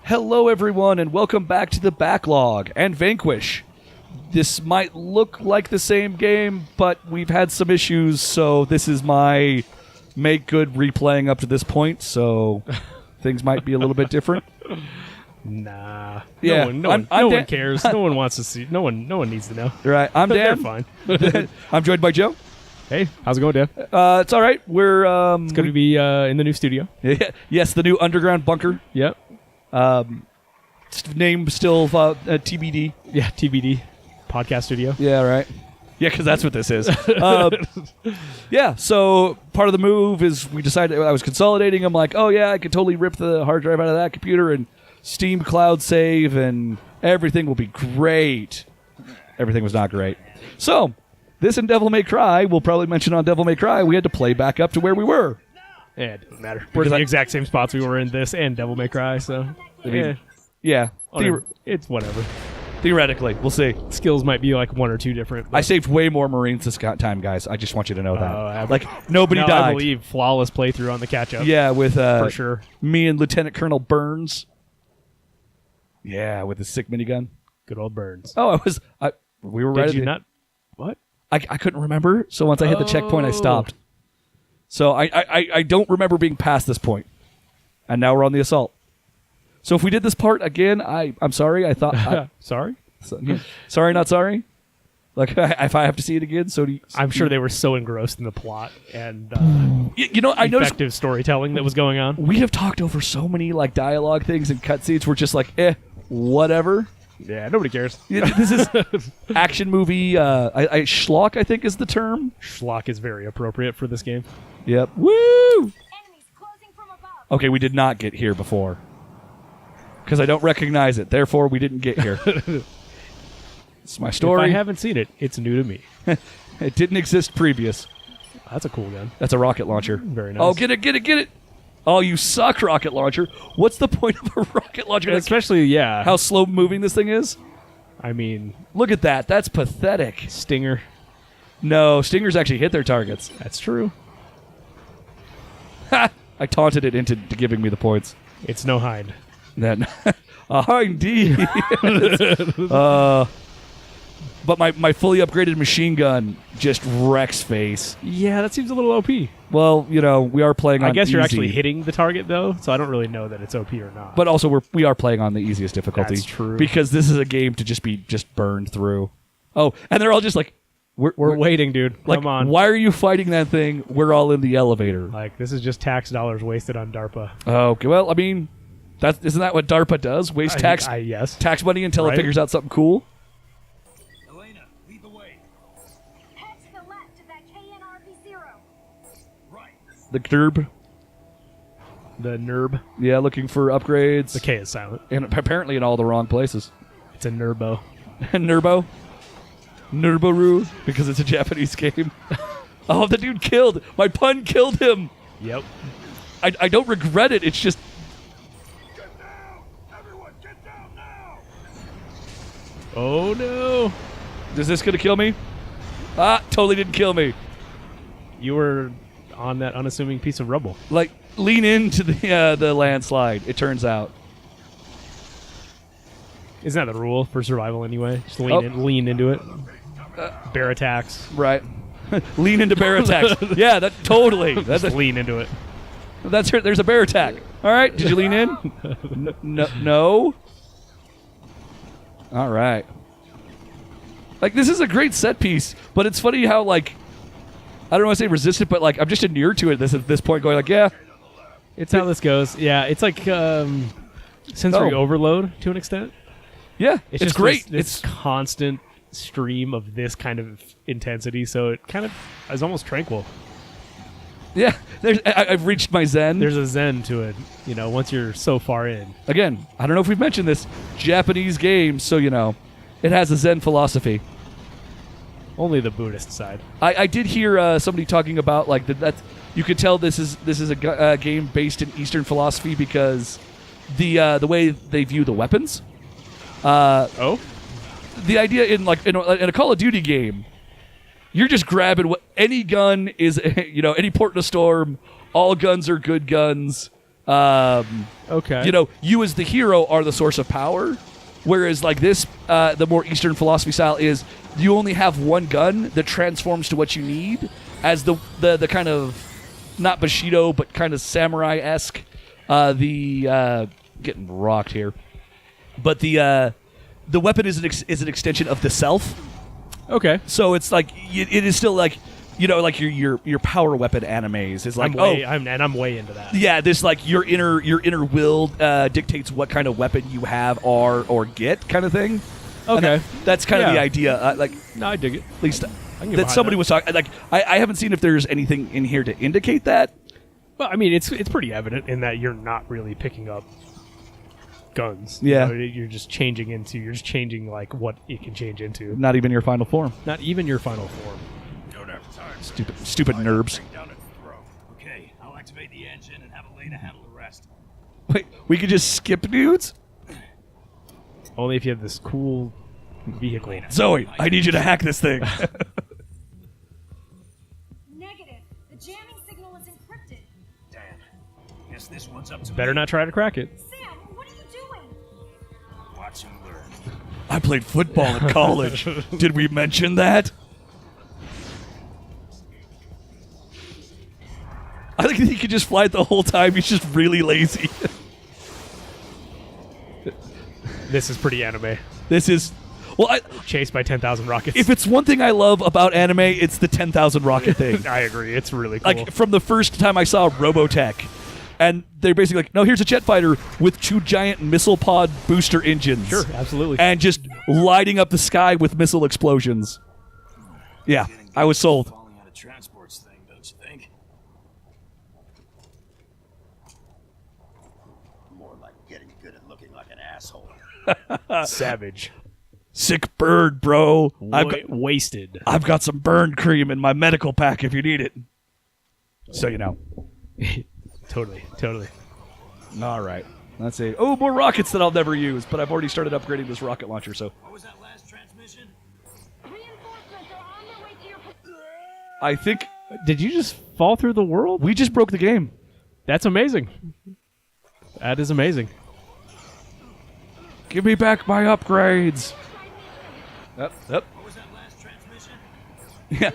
Hello, everyone, and welcome back to the Backlog and Vanquish. This might look like the same game, but we've had some issues, so this is my make good replaying up to this point, so things might be a little bit different. Nah. Yeah, No one cares. No one wants to see. No one needs to know. Right, I'm They're Dan. fine. I'm joined by Joe. Hey, how's it going, Dan? It's all right. We're It's going to be in the new studio. yes, the new underground bunker. Yep. Name still TBD. Yeah, TBD. Podcast studio. Yeah, right. Yeah, because that's what this is. Yeah, so part of the move is we decided, I was consolidating. I'm like, oh yeah, I could totally rip the hard drive out of that computer and Steam Cloud Save and everything will be great. Everything was not great. So, this and Devil May Cry, we'll probably mention on Devil May Cry, we had to play back up to where we were. Yeah, it doesn't matter. We're in the exact same spots we were in this and Devil May Cry, so Yeah. it's whatever. Theoretically, we'll see. Skills might be like one or two different. I saved way more Marines this time, guys. I just want you to know that. Nobody I died. believe flawless playthrough on the catch-up. Yeah, with for sure. Me and Lieutenant Colonel Burns. Yeah, with his sick minigun. Good old Burns. Oh, we were right. Did you not? What? I couldn't remember, so once I hit the checkpoint, I stopped. So I don't remember being past this point. And now we're on the assault. So if we did this part again, I'm sorry. I thought... Sorry? Sorry, not sorry? Like, if I have to see it again, so do you... I'm sure they were so engrossed in the plot and I noticed effective storytelling that was going on. we have talked over so many like dialogue things and cutscenes. We're just like, whatever. Yeah, nobody cares. This is action movie. Schlock, I think, is the term. Schlock is very appropriate for this game. Yep. Woo! Okay, we did not get here before. Because I don't recognize it. Therefore, we didn't get here. It's my story. If I haven't seen it, it's new to me. It didn't exist previous. That's a cool gun. That's a rocket launcher. Very nice. Oh, get it. Oh, you suck, rocket launcher. What's the point of a rocket launcher? Especially, yeah. How slow moving this thing is? I mean... Look at that. That's pathetic. Stinger. No, Stingers actually hit their targets. That's true. Ha! I taunted it into giving me the points. It's no hind. Then, indeed. But my fully upgraded machine gun just wrecks face. Yeah, that seems a little OP. Well, we are playing on I guess easy. you're actually hitting the target, though, so I don't really know that it's OP or not. But also, we are playing on the easiest difficulty. That's true. Because this is a game to just be burned through. Oh, and they're all just like... We're waiting, dude. Like, Come on. Why are you fighting that thing? We're all in the elevator. Like, this is just tax dollars wasted on DARPA. Oh, okay. Well, I mean... Isn't that what DARPA does? Waste tax money until it figures out something cool? Elena, lead the way. Head to the left of that KNRP-0. Right. The NERB. The NERB. Yeah, looking for upgrades. The K is silent. And apparently in all the wrong places. It's a NERBO. Nerbo? Nerboru? Because it's a Japanese game. Oh, the dude killed. My pun killed him. Yep. I don't regret it. It's just... Oh, no. Is this going to kill me? Totally didn't kill me. You were on that unassuming piece of rubble. Like, lean into the landslide, it turns out. Isn't that the rule for survival anyway? Just lean into it. Bear attacks. Right. Lean into bear attacks. Yeah, that totally. Just lean into it. That's it. There's a bear attack. All right. Did you lean in? No. All right. Like, this is a great set piece, but it's funny how, like, I don't want to say resistant, but, like, I'm just inured to it at this point, going like, yeah. It's how this goes. Yeah, it's like sensory overload to an extent. Yeah, it's just great. It's constant stream of this kind of intensity, so it kind of is almost tranquil. Yeah, I've reached my zen. There's a zen to it, once you're so far in. Again, I don't know if we've mentioned this, Japanese game, so, it has a zen philosophy. Only the Buddhist side. I did hear somebody talking about, like, that you could tell this is a game based in Eastern philosophy because the way they view the weapons. The idea in a Call of Duty game, you're just grabbing any gun is, any port in a storm. All guns are good guns. Okay. You know, you as the hero are the source of power, whereas like this, the more Eastern philosophy style is you only have one gun that transforms to what you need, as the kind of not Bushido but kind of samurai-esque. Getting rocked here, but the weapon is an extension of the self. Okay. So it's like it is still like, you know, like your power weapon animes is like I'm way into that. yeah, this like your inner will dictates what kind of weapon you have or get kind of thing. And Okay. that's kind of Yeah. the idea. Like No, I dig it. at least can get that behind somebody that. was talking. Like I haven't seen if there's anything in here to indicate that. Well, I mean, it's pretty evident in that you're not really picking up guns. Yeah. You know, you're just changing like what it can change into. Not even your final form. Not even your final form. Don't have time. Stupid nerbs. Down its throat. Okay, I'll activate the engine and have Elena handle the rest. Wait, we could just skip dudes. Only if you have this cool vehicle. Zoe, I need you to hack this thing. Negative. The jamming signal is encrypted. Damn. Guess this one's up to Better me. not try to crack it. Sam, what are you doing? Watch and learn. I played football in college. Did we mention that? I think he could just fly it the whole time. He's just really lazy. This is pretty anime. This is... Well, Chased by 10,000 rockets. if it's one thing I love about anime, it's the 10,000 rocket thing. I agree. It's really cool. Like, from the first time I saw Robotech, and they're basically like, no, here's a jet fighter with 2 giant missile pod booster engines. Sure, absolutely. And just lighting up the sky with missile explosions. Yeah, I was sold. Falling out of transports thing, don't you think? More like getting good at looking like an asshole. Savage. Sick bird, bro. Wasted. I've got some burn cream in my medical pack if you need it. So you know. Totally. All right. Let's see. Oh, more rockets that I'll never use, but I've already started upgrading this rocket launcher, so What was that last transmission? Reinforcements are on their way to your... I think Did you just fall through the world? we just broke the game. That's amazing. That is amazing. Give me back my upgrades. Yep. What was that last transmission? Yeah.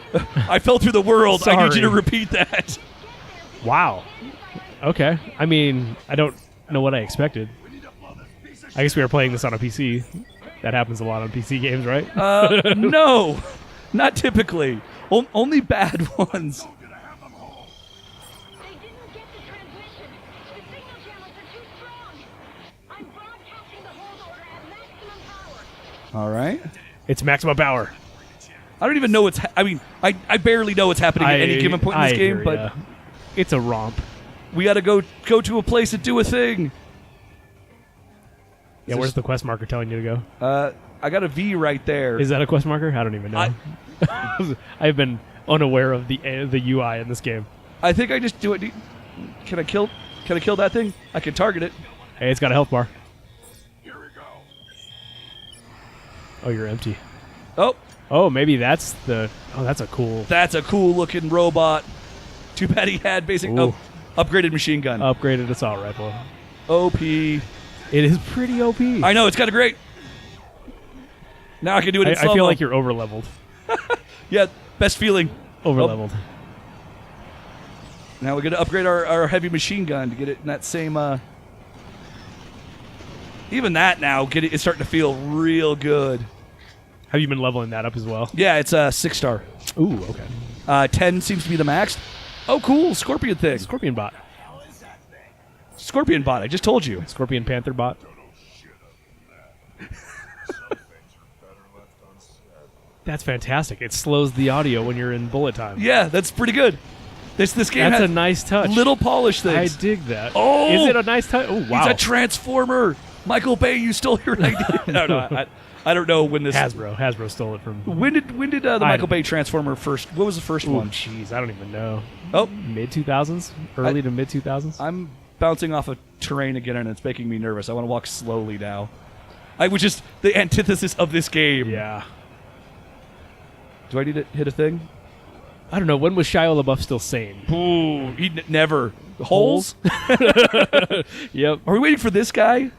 I fell through the world. I need you to Sorry. repeat that. Wow. Okay. I mean, I don't know what I expected. I guess we were playing this on a PC. That happens a lot on PC games, right? No, not typically. Only bad ones. They didn't get the transmission. The signal channels are too strong. I'm broadcasting the hold order at maximum power. All right. It's maximum power. I don't even know what's. I mean, I barely know what's happening at any given point in this game, hear but ya. It's a romp. we got to go to a place and do a thing. Yeah, where's the quest marker telling you to go? I got a V right there. Is that a quest marker? I don't even know. I've been unaware of the UI in this game. I think I just do it. Can I kill that thing? I can target it. Hey, it's got a health bar. Here we go. Oh, you're empty. Oh, Maybe that's the... Oh, that's a cool... that's a cool looking robot. Too bad he had basic Ooh. upgraded machine gun. Upgraded assault rifle. OP. It is pretty OP. I know, it's kind of great. Now I can do it in I slow-mo. feel like you're over-leveled. Yeah, best feeling. Over-leveled. Now we're going to upgrade our heavy machine gun to get it in that same... Even that now, it's starting to feel real good. Have you been leveling that up as well? Yeah, it's a 6-star. Ooh, okay. 10 seems to be the max. Oh, cool, Scorpion thing. Scorpion bot. Scorpion bot, I just told you. Scorpion Panther bot. That's fantastic. It slows the audio when you're in bullet time. Yeah, that's pretty good. This game That's has a nice touch. little polish I things. dig that. Oh! Is it a nice touch? Oh, wow. He's a transformer. Michael Bay, you stole your idea. No, I don't know when this... Hasbro stole it from... When did the Michael Bay Transformer first... What was the first Ooh, one? jeez, I don't even know. Oh, Mid-2000s? Early to mid-2000s? I'm bouncing off of terrain again, and it's making me nervous. I want to walk slowly now. Which is the antithesis of this game. Yeah. Do I need to hit a thing? I don't know. When was Shia LaBeouf still sane? Ooh, he never. Holes? Yep. Are we waiting for this guy?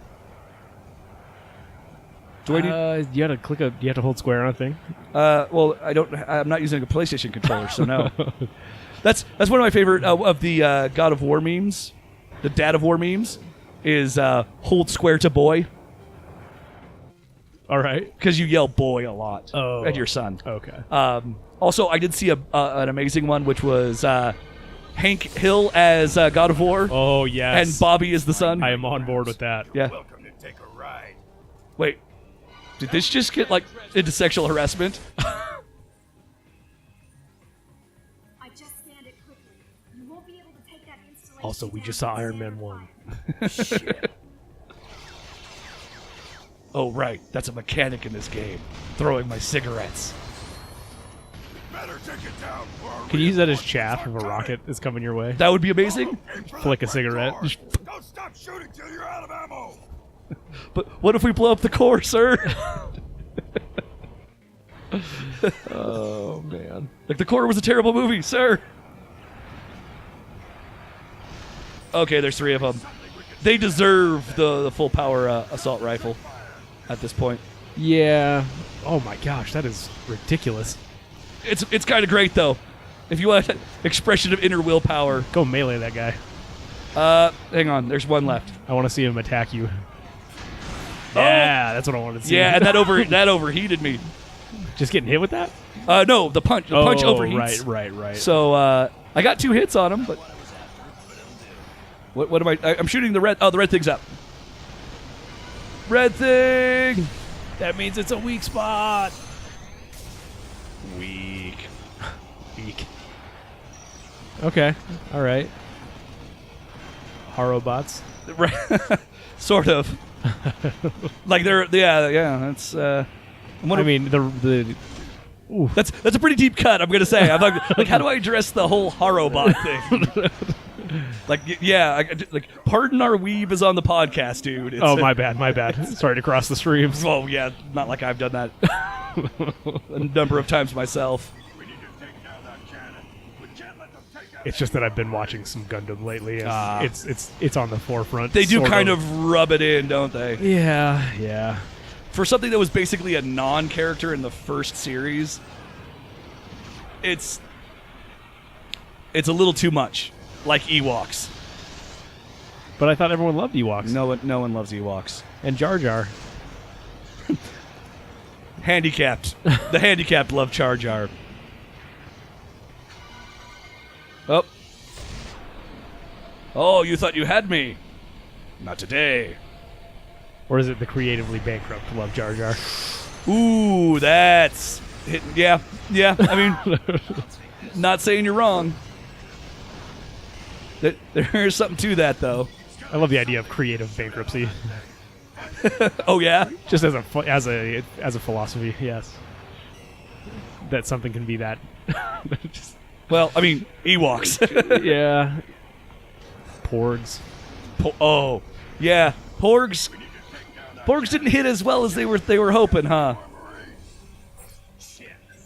Do I need? You have to click a. You have to hold square on a thing. Well, I'm not using a PlayStation controller, so no. That's one of my favorite of the God of War memes. The Dad of War memes is hold square to boy, All right. because you yell boy a lot Oh. at your son. Okay. Also, I did see an amazing one, which was Hank Hill as God of War, Oh yes. and Bobby is the son. I am on board with that. Yeah. Welcome to take a ride. Wait, did this just get like into sexual harassment? I just scanned it quickly. You won't be able to take that installation. Also, we down just saw to Iron standard Man 1. file. Oh right, that's a mechanic in this game, throwing my cigarettes. Better take it down. or Can you use that as reinforce chaff if a our rocket is coming your way? That would be amazing. Aim for Flick that a cigarette. front door. Don't stop shooting till you're out of ammo. But what if we blow up the core, sir? Oh man. Like the core was a terrible movie, sir. Okay, there's 3 of them. They deserve the full power assault rifle at this point. Yeah. Oh my gosh, that is ridiculous. It's kind of great though. If you want an expression of inner willpower, Go melee that guy. hang on, there's one left. I want to see him attack you. Yeah, that's what I wanted to see. Yeah, and that overheated me. Just getting hit with that? No, the punch overheats. Right. So I got 2 hits on him, but what am I'm shooting the red. Oh, the red thing's up. Red thing. That means it's a weak spot. Weak. Weak. Okay. All right. Harobots. Sort of. Like they're That's. I mean the. Ooh. That's a pretty deep cut. I'm gonna say. I'm like how do I address the whole Harobot thing? Like, yeah, like, pardon our weeb is on the podcast, dude. It's Oh, my bad. Sorry to cross the streams. Oh, yeah, not like I've done that a number of times myself. We need to take down that cannon. We can't let them take out. It's just that I've been watching some Gundam lately, and it's on the forefront. They do sort kind of rub it in, don't they? Yeah. For something that was basically a non-character in the first series, it's a little too much. Like Ewoks. But I thought everyone loved Ewoks. No one loves Ewoks. And Jar Jar. Handicapped. The handicapped love Jar Jar. Oh. Oh, you thought you had me. Not today. Or is it the creatively bankrupt love Jar Jar? Ooh, that's... Yeah. I mean, not saying you're wrong. There's something to that, though. I love the idea of creative bankruptcy. Oh, yeah? Just as a philosophy, yes. That something can be that. Just, Well, I mean, Ewoks. yeah. Porgs. Oh, yeah. Porgs didn't hit as well as they were hoping, huh?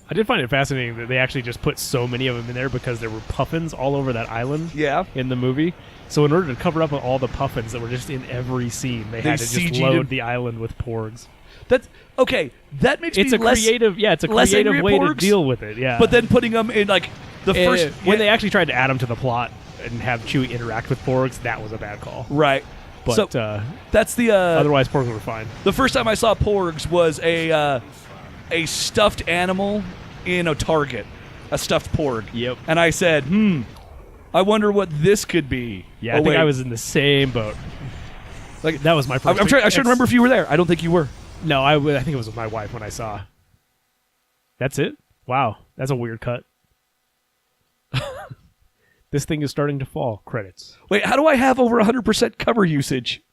I did find it fascinating that they actually just put so many of them in there because there were puffins all over that island Yeah. in the movie. So in order to cover up all the puffins that were just in every scene, they had to just CG'd load them. the island with porgs. That's okay. That makes It's me a less. creative, yeah, it's a less creative angry at way to porgs, deal with it, yeah. But then putting them in like the first when they actually tried to add them to the plot and have Chewie interact with porgs, that was a bad call. right. But So that's the otherwise, porgs were fine. the first time I saw porgs was a stuffed animal in a Target, a stuffed porg. Yep. And I said, I wonder what this could be. Yeah, Oh, I think wait. I was in the same boat. Like That was my first. I'm trying. I should remember if you were there. I don't think you were. No, I think it was with my wife when I saw. That's it? Wow, that's a weird cut. This thing is starting to fall. Credits. Wait, how do I have over 100% cover usage?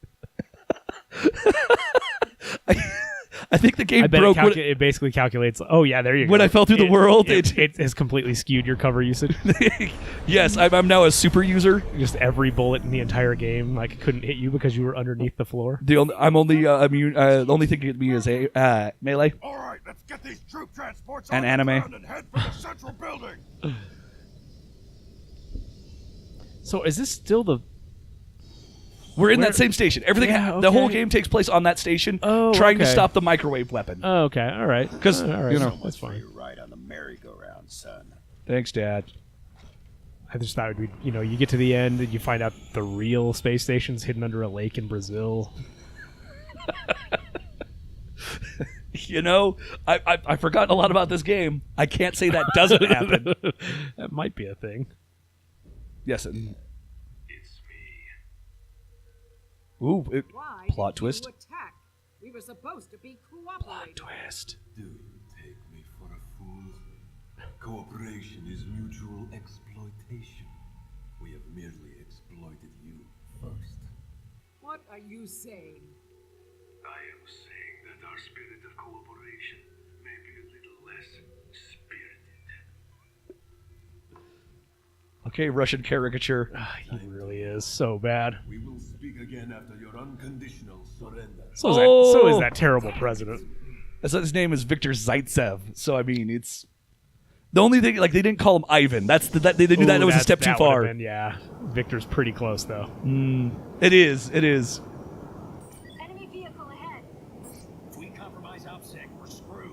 I think the game I bet broke it basically calculates. Oh yeah, there you go. when I fell through the world. it has completely skewed your cover usage. Yes, I'm now a super user. Just every bullet in the entire game like couldn't hit you because you were underneath the floor. I'm only immune. The only thing it me is a melee. All right, let's get these troop transports And on the anime. ground and head for the central building. So is this still the? We're in Where- that same station. Everything, Yeah, the whole okay. game takes place on that station, Oh, trying to okay. stop the microwave weapon. Oh, okay, all right. 'Cause, all right, you know, that's fine. You ride on the merry-go-round, son. Thanks, Dad. I just thought it would be, you get to the end and you find out the real space station's hidden under a lake in Brazil. You know, I've forgotten a lot about this game. I can't say that doesn't happen. That might be a thing. Yes. It's me. Ooh, Why plot did twist. You attack? We were supposed to be cooperating. Twist. Do you take me for a fool? Cooperation is mutual exploitation. We have merely exploited you first. What are you saying? I am saying that our spirit of cooperation may be a little less spirited. Okay, Russian caricature. He really is so bad. We will speak again after your unconditional surrender. So is, that, so is that terrible president. So his name is Viktor Zaitsev. So I mean, it's the only thing. Like they didn't call him Ivan. That's they knew that Ooh, it was a that- step too that would've far. been- yeah, Victor's pretty close though. It is. It is. Enemy vehicle ahead. If we compromise OPSEC, we're screwed.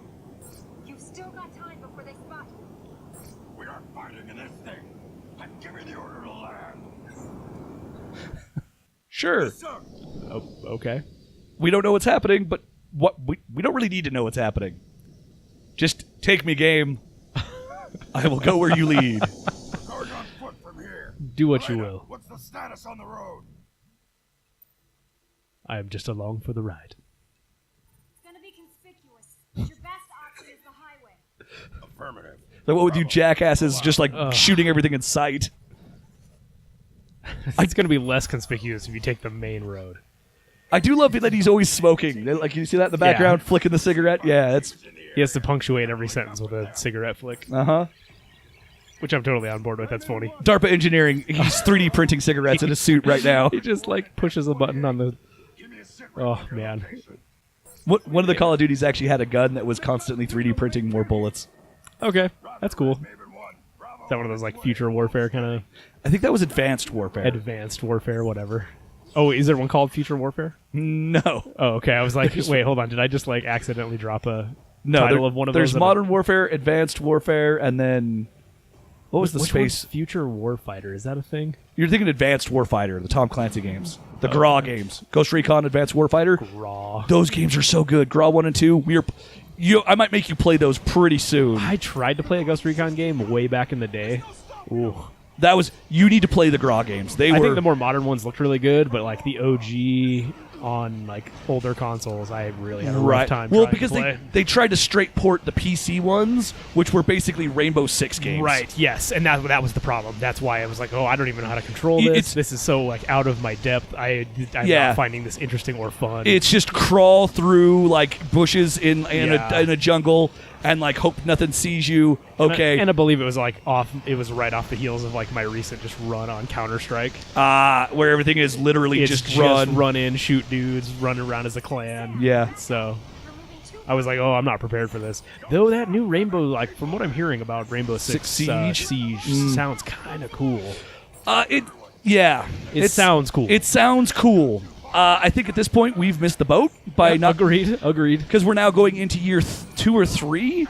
You've still got time before they spot you. We are fighting in this thing. I'm giving the order to land. Sure. Oh, okay. We don't know what's happening, but we don't really need to know what's happening. Just take me, game. I will go where you lead. Going on foot from here. Do what you will. What's the status on the road? I am just along for the ride. It's gonna be conspicuous. Your best option is the highway. Affirmative. So what with you jackasses just like shooting everything in sight? It's going to be less conspicuous if you take the main road. I do love that he's always smoking. Like you see that in the background, flicking the cigarette. Yeah, it's He has to punctuate every sentence with a cigarette flick, uh-huh. which I'm totally on board with. That's funny. DARPA engineering. He's 3D printing cigarettes in a suit right now. He just like pushes a button on the. Oh man, One of the Call of Duties actually had a gun that was constantly 3D printing more bullets. okay, that's cool. Is that one of those like future warfare kind of I think that was Advanced Warfare. advanced warfare, whatever? Oh, is there one called future warfare? No. Oh, okay. I was like, wait, hold on. Did I just like accidentally drop a No, title of one of there's those? Modern Warfare, Advanced Warfare, and then what was the Which space? one's Future Warfighter? Is that a thing? You're thinking Advanced Warfighter, the Tom Clancy games, the GRAW games, Ghost Recon, Advanced Warfighter. Raw. Those games are so good. GRAW 1 and 2. I might make you play those pretty soon. I tried to play a Ghost Recon game way back in the day. Ooh. You need to play the GRAW games. I think the more modern ones looked really good, but like the OG on like older consoles, I really had a rough time. Well, trying because to play. they tried to straight port the PC ones, which were basically Rainbow Six games. Right, yes, and that was the problem. That's why I was like, oh, I don't even know how to control this. This is so like out of my depth. I'm not finding this interesting or fun. It's just crawl through like bushes in Yeah. a jungle and like hope nothing sees you. Okay, and I believe it was like it was right off the heels of like my recent just run on Counter-Strike. where everything is literally It's just run. in, shoot dudes, run around as a clan. Yeah. So I was like, oh, I'm not prepared for this. Though that new Rainbow, like from what I'm hearing about Rainbow Six Siege? sounds kind of cool. It sounds cool. It sounds cool. I think at this point we've missed the boat by not agreed because we're now going into year 2 or 3,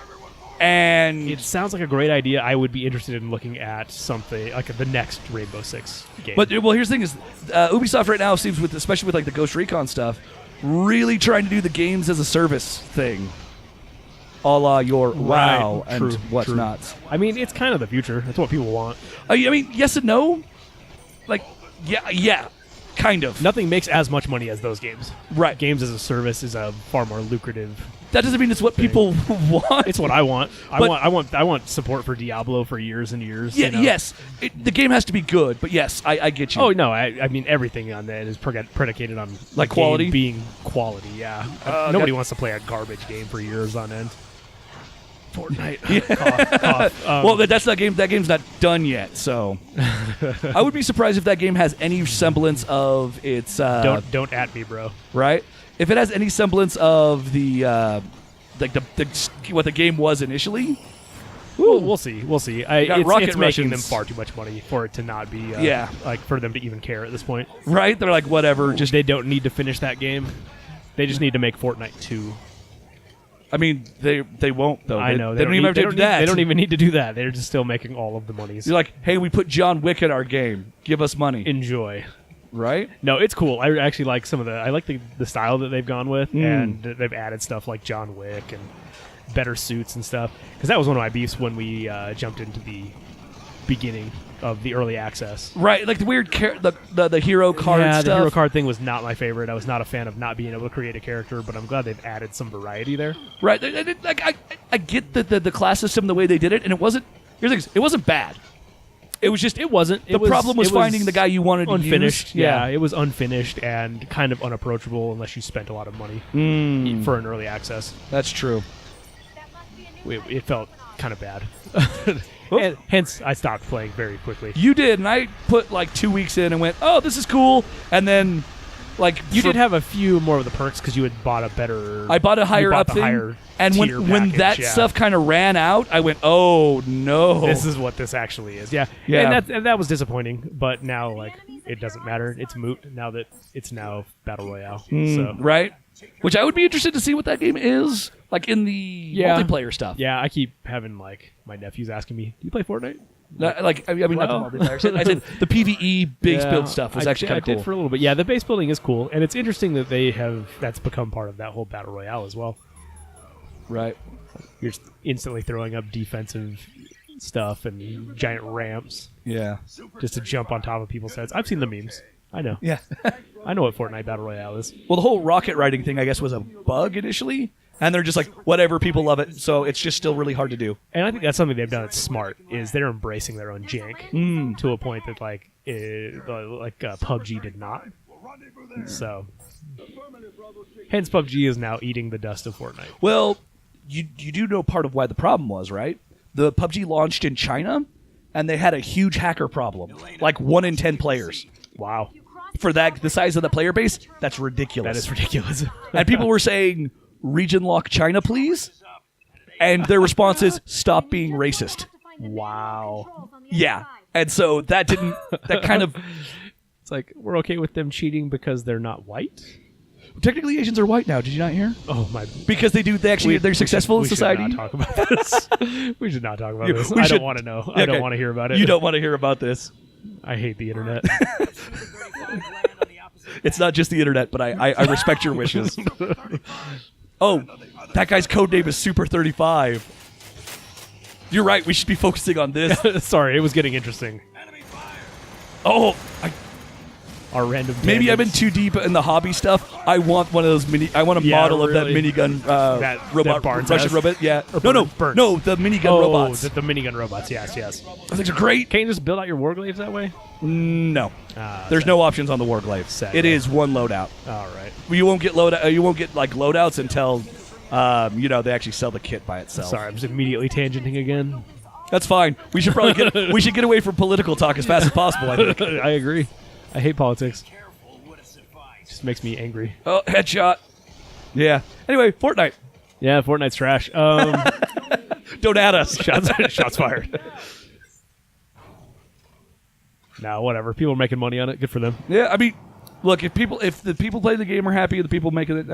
and It sounds like a great idea. I would be interested in looking at something like the next Rainbow Six game. But here's the thing: is Ubisoft right now seems especially with like the Ghost Recon stuff, really trying to do the games as a service thing, a la your WoW and true, what's true. not. I mean, it's kind of the future. That's what people want. I mean, yes and no. Like, yeah, kind of. Nothing makes as much money as those games. Right. Games as a service is a far more lucrative. That doesn't mean it's what people want. It's what I want. But- I want support for Diablo for years and years. Yeah, you know? yes. The game has to be good, but yes, I get you. Oh no, I mean everything on that is predicated on Like the game quality? being quality. Yeah, nobody wants to play a garbage game for years on end. Fortnite. Cough, cough. Well, that's not game. That game's not done yet, so I would be surprised if that game has any semblance of its. Don't at me, bro. Right? If it has any semblance of the like what the game was initially, We'll see. We'll see. got rocket It's making them Russians. far too much money for it to not be. Yeah. Like for them to even care at this point. Right? They're like, whatever. Just They don't need to finish that game. They just need to make Fortnite 2. I mean, they won't though. I know They don't even have to do that. They don't even need to do that. They're just still making all of the monies. You're like, hey, we put John Wick in our game. Give us money. Enjoy. Right? No, it's cool. I actually like some of the. I like the style that they've gone with, and they've added stuff like John Wick and better suits and stuff. Because that was one of my beefs when we jumped into the beginning of the early access. Right. Like the weird the hero card Yeah, stuff. the hero card thing was not my favorite. I was not a fan of not being able to create a character, but I'm glad they've added some variety there. Right. Like I get the class system the way they did it, and it wasn't. Here's the thing, it wasn't bad. It was just It wasn't. the problem was finding the guy you wanted to unfinished. use. Yeah, it was unfinished and kind of unapproachable unless you spent a lot of money for an early access. That's true. That must be a new It felt kind of bad. And hence, I stopped playing very quickly. You did, and I put like 2 weeks in and went, oh, this is cool, and then like You did have a few more of the perks because you had bought a better. I bought a higher you bought up the thing, higher and tier when package, that yeah. stuff kind of ran out, I went, oh no, This is what this actually is. Yeah, Yeah. and that was disappointing. But now, like, it doesn't matter. It's moot now that it's now battle royale. So right. Which I would be interested to see what that game is like in the multiplayer stuff. yeah, I keep having like my nephews asking me, "Do you play Fortnite?" Like I mean, Well. not the multiplayer. I said the PVE base Yeah, build stuff was actually kind I of cool. did for a little bit. Yeah, the base building is cool, and it's interesting that that's become part of that whole battle royale as well. Right. You're just instantly throwing up defensive stuff and giant ramps Yeah. just to jump on top of people's heads. I've seen the memes. I know. Yeah. I know what Fortnite battle royale is. Well, the whole rocket riding thing, I guess, was a bug initially, and they're just like, whatever, people love it, so it's just still really hard to do. And I think that's something they've done that's smart. Is they're embracing their own jank to a point that PUBG did not. So, hence PUBG is now eating the dust of Fortnite. Well, you do know part of why the problem was, right? The PUBG launched in China, and they had a huge hacker problem, like 1 in 10 players. Wow, For the size of the player base, that's ridiculous. that is ridiculous. And people were saying, region lock China, please? And their response is, stop being racist. Wow. Yeah. And so that kind of... It's like we're okay with them cheating because they're not white. Technically, Asians are white now. Did you not hear? Oh my! They're successful in society. We should not talk about this. We should not talk about this. We I should- don't want to know. I Okay. don't want to hear about it. You don't want to hear about this. I hate the internet. It's not just the internet, but I respect your wishes. Oh, that guy's code name is Super 35. You're right. We should be focusing on this. Sorry, it was getting interesting. Oh, Our random. maybe I've been tangents. too deep in the hobby stuff. I want one of those I want a Yeah, model of really. that minigun That robot, Barnes Russian has? robot. Yeah. Or No, Burns. no, the minigun Oh, robots. the minigun robots. Yes, yes. Those things are great. Can't you just build out your warglaives that way? No, Ah, there's no options on the Warglaive. Sad. It is one loadout. All right. You won't get You won't get like loadouts until they actually sell the kit by itself. Sorry, I'm just immediately tangenting again. That's fine. We should probably we should get away from political talk as fast as possible. I think. I agree. I hate politics. Careful would have sufficed. Just makes me angry. Oh, headshot. Yeah. Anyway, Fortnite. Yeah, Fortnite's trash. Don't add us. Shots fired. No, whatever. People are making money on it. Good for them. Yeah, I mean, look, if the people playing the game are happy, the people making it,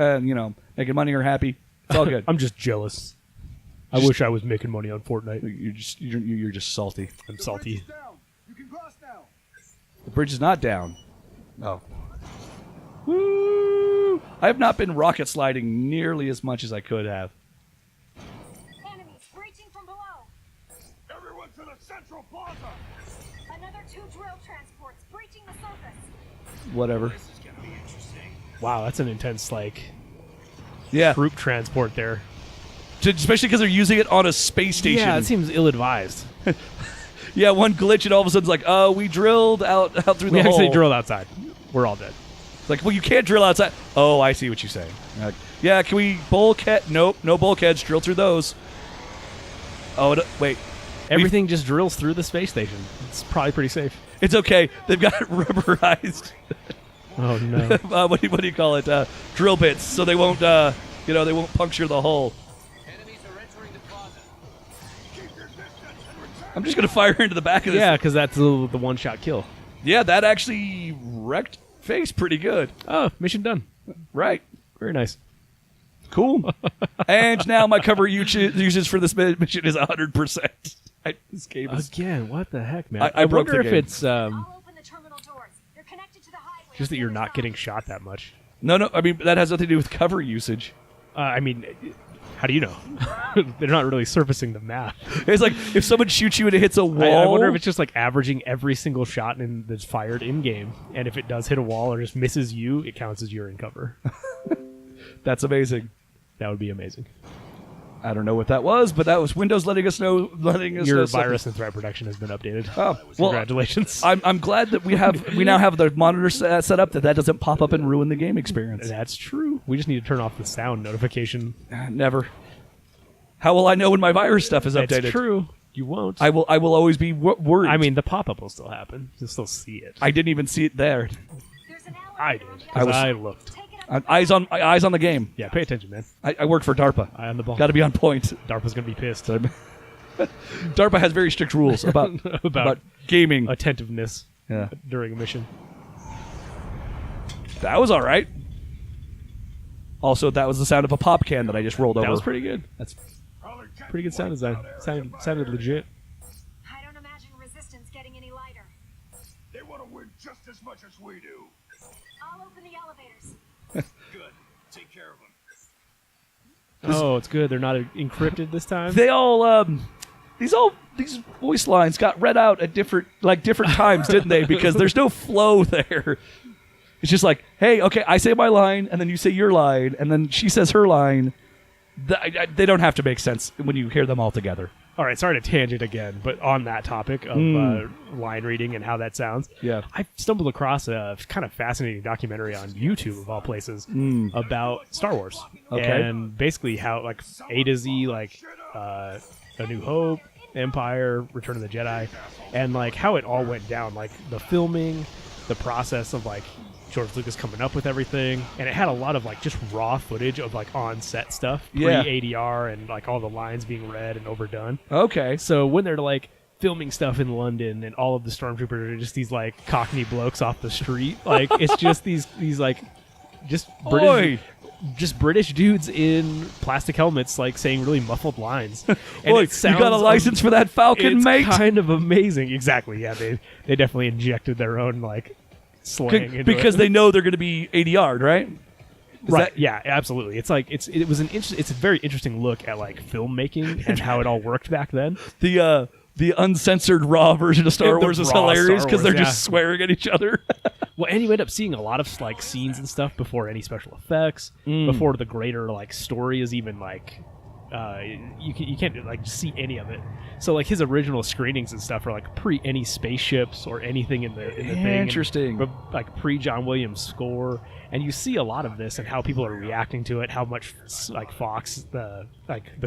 making money are happy. It's all good. I'm just jealous. I wish I was making money on Fortnite. You're just salty. I'm salty. You can cross now. The bridge is not down. Oh. Woo! I have not been rocket sliding nearly as much as I could have. Enemies breaching from below. Everyone to the central plaza. Another 2 drill transports breaching the surface. Whatever. This is gonna be interesting. Wow, that's an intense Yeah. troop transport there. Especially because they're using it on a space station. Yeah, it seems ill-advised. Yeah, one glitch and all of a sudden it's like, oh, we drilled out through We the actually hole. drilled outside. We're all dead. It's like, well, you can't drill outside. Oh, I see what you're saying. Like, yeah, can we bulkhead? Nope, no bulkheads. Drill through those. Oh, wait. Everything just drills through the space station. It's probably pretty safe. It's okay. They've got it rubberized. Oh no. What do you call it? Drill bits, so they won't, they won't puncture the hull. Enemies are entering the plaza. Keep your distance. I'm just going to fire into the back of this. Yeah, because that's the one-shot kill. Yeah, that actually wrecked Face pretty good. Oh, mission done. Right. Very nice. Cool. And now my cover usage for this mission is 100%. This game is... Again, what the heck, man? I broke wonder the if game. it's I'll open the terminal doors. They're connected to the highway. just that on you're the not other getting side. shot that much. No, I mean, that has nothing to do with cover usage. I mean, how do you know? They're not really surfacing the map. It's like, if someone shoots you and it hits a wall... I wonder if it's just like averaging every single shot that's fired in-game, and if it does hit a wall or just misses you, it counts as you're in cover. That's amazing. That would be amazing. I don't know what that was, but that was Windows letting us know... Your virus and threat protection has been updated. Oh, well, Congratulations. I'm glad that we now have the monitor set up that doesn't pop up and ruin the game experience. That's true. We just need to turn off the sound notification. Never. How will I know when my virus stuff is updated? That's true. You won't. I will always be worried. I mean, the pop-up will still happen. You'll still see it. I didn't even see it there. There's an I elevator did. on the 'Cause other I side. looked. Take it up. Eyes on the game. Yeah, pay attention, man. I work for DARPA. Eye on the ball. Got to be on point. DARPA's going to be pissed DARPA has very strict rules about about gaming. attentiveness Yeah, during a mission. that was all right. Also, that was the sound of a pop can that I just rolled over. That was pretty good. That's Pretty good sound design. Sounded legit. I don't imagine resistance getting any lighter. They want to win just as much as we do. I'll open the elevators. Good. Take care of them. Oh, it's good. They're not encrypted this time. they all these voice lines got read out at different times, didn't they? Because there's no flow there. It's just like, hey, okay, I say my line, and then you say your line, and then she says her line. They don't have to make sense when you hear them all together. All right, sorry to tangent again, but on that topic of line reading and how that sounds, Yeah. I stumbled across a kind of fascinating documentary on YouTube, of all places, about Star Wars. Okay. And basically how, like, A to Z, like, A New Hope, Empire, Return of the Jedi, and, like, how it all went down. Like, the filming, the process of, like, George Lucas coming up with everything, and it had a lot of like just raw footage of like on-set stuff, Yeah. pre-ADR, and like all the lines being read and overdone. Okay. So when they're like filming stuff in London, and all of the stormtroopers are just these like Cockney blokes off the street, like it's just these like just Oi. British dudes in plastic helmets, like saying really muffled lines. And Boy, it sounds you got a license for that Falcon, it's mate? kind of amazing. Exactly. Yeah, they definitely injected their own like slang into Because it. they know they're going to be ADR'd, right? Is Right. that- Yeah, absolutely. It's like it's a very interesting look at like filmmaking and how it all worked back then. the uncensored raw version of Star The Wars is raw hilarious Star because they're Wars, just swearing at each other. Well, and you end up seeing a lot of like scenes and stuff before any special effects, before the greater like story is even like you can't like see any of it. So like his original screenings and stuff are like pre any spaceships or anything in the thing. Interesting. And, like pre John Williams score, and you see a lot of this and how people are reacting to it. How much like Fox, the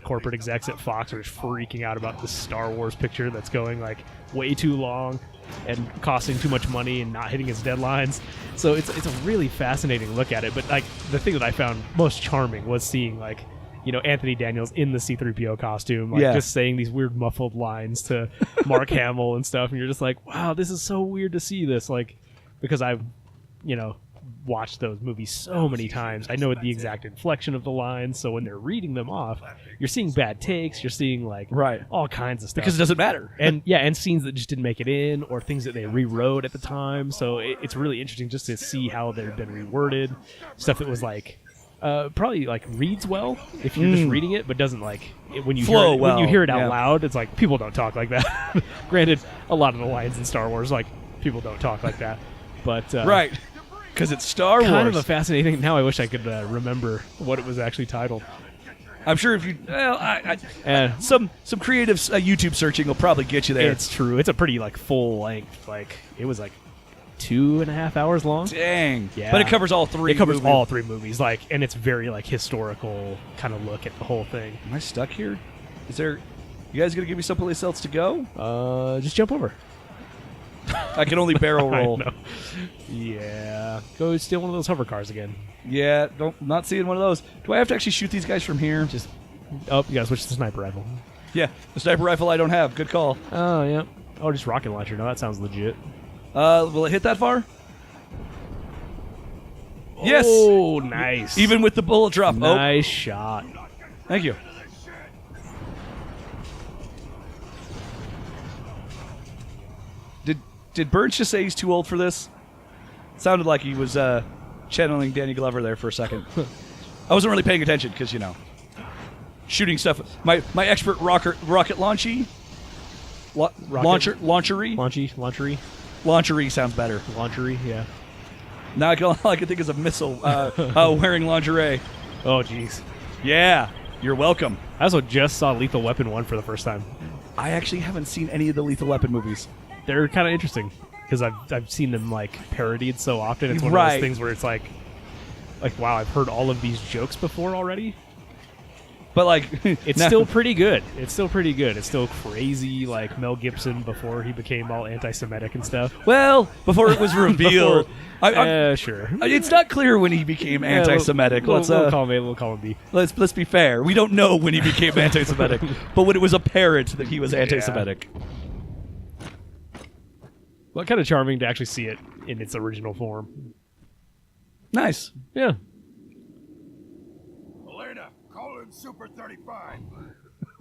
corporate execs at Fox are just freaking out about this Star Wars picture that's going like way too long and costing too much money and not hitting its deadlines. So it's a really fascinating look at it. But like the thing that I found most charming was seeing like, you know, Anthony Daniels in the C-3PO costume, like Yeah. just saying these weird muffled lines to Mark Hamill and stuff, and you're just like, wow, this is so weird to see this, like, because I've, you know, watched those movies so many times. I know the exact inflection of the lines, so when they're reading them off, you're seeing bad takes, you're seeing like Right. all kinds of stuff. Because it doesn't matter. And yeah, and scenes that just didn't make it in, or things that they rewrote at the time. So it's really interesting just to see how they've been reworded. Stuff that was like probably like reads well if you're just reading it, but doesn't like when you Flow hear it, when you well, hear it out yeah. loud. It's like people don't talk like that. Granted, a lot of the lines in Star Wars, like people don't talk like that. But Right. Because it's Star Wars. kind of a fascinating. Now I wish I could remember what it was actually titled. I'm sure if you... Well, And some creative YouTube searching will probably get you there. it's true. It's a pretty like full length. Like it was like 2.5 hours long. Dang. Yeah. But it covers all three. It covers movies. all three movies, like, and it's very like historical kind of look at the whole thing. Am I stuck here? Is there... You guys going to give me someplace else to go? Just jump over. I can only barrel I roll. know. Yeah, go steal one of those hover cars again. Yeah, not seeing one of those. Do I have to actually shoot these guys from here? Just you gotta switch to the sniper rifle. Yeah, the sniper rifle I don't have. Good call. Oh, yeah. Oh, just rocket launcher. No, that sounds legit. Will it hit that far? Yes. Oh, nice. Even with the bullet drop. Nice shot. Oh, thank you. Did Burns just say he's too old for this? Sounded like he was channeling Danny Glover there for a second. I wasn't really paying attention because, shooting stuff. My expert rocket launchy. Launchery? Launchery sounds better. Launchery, yeah. Now all I can think is a missile wearing lingerie. Oh, jeez. Yeah, you're welcome. I also just saw Lethal Weapon 1 for the first time. I actually haven't seen any of the Lethal Weapon movies. They're kind of interesting because I've seen them like parodied so often. It's one of Right. those things where it's like wow, I've heard all of these jokes before already. But like, It's still pretty good. It's still pretty good. It's still crazy, like Mel Gibson before he became all anti-Semitic and stuff. well, before it was revealed. Sure. It's not clear when he became anti-Semitic. We'll Let's call him B. let's be fair. We don't know when he became anti-Semitic, but when it was apparent that he was anti-Semitic. Well, kind of charming to actually see it in its original form. Nice. Yeah. Elena, call in Super 35.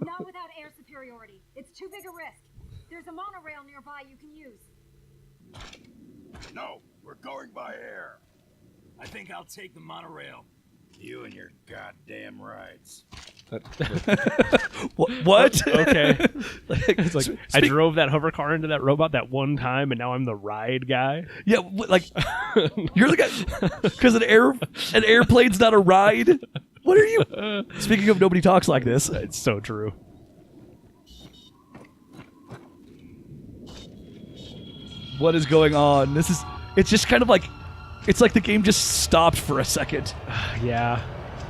Not without air superiority. It's too big a risk. There's a monorail nearby you can use. No, we're going by air. I think I'll take the monorail. You and your goddamn rides. What? Okay. It's Like I drove that hover car into that robot that one time, and now I'm the ride guy. Yeah, like you're the guy because an airplane's not a ride. What are you? Speaking of nobody talks like this. It's so true. What is going on? It's just kind of like, it's like the game just stopped for a second. Yeah.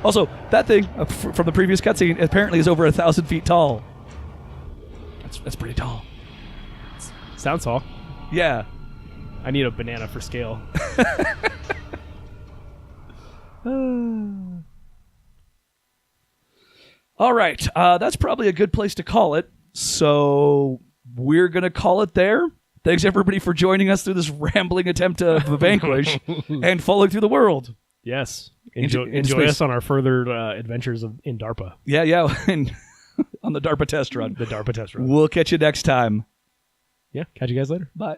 Also, that thing from the previous cutscene apparently is over 1,000 feet tall. That's pretty tall. Sounds tall. Yeah. I need a banana for scale. All right. That's probably a good place to call it. So we're going to call it there. Thanks, everybody, for joining us through this rambling attempt to Vanquish and falling through the world. Yes. Into Enjoy space. us on our further adventures in DARPA. Yeah. And on the DARPA test run. The DARPA test run. We'll catch you next time. Yeah. Catch you guys later. Bye.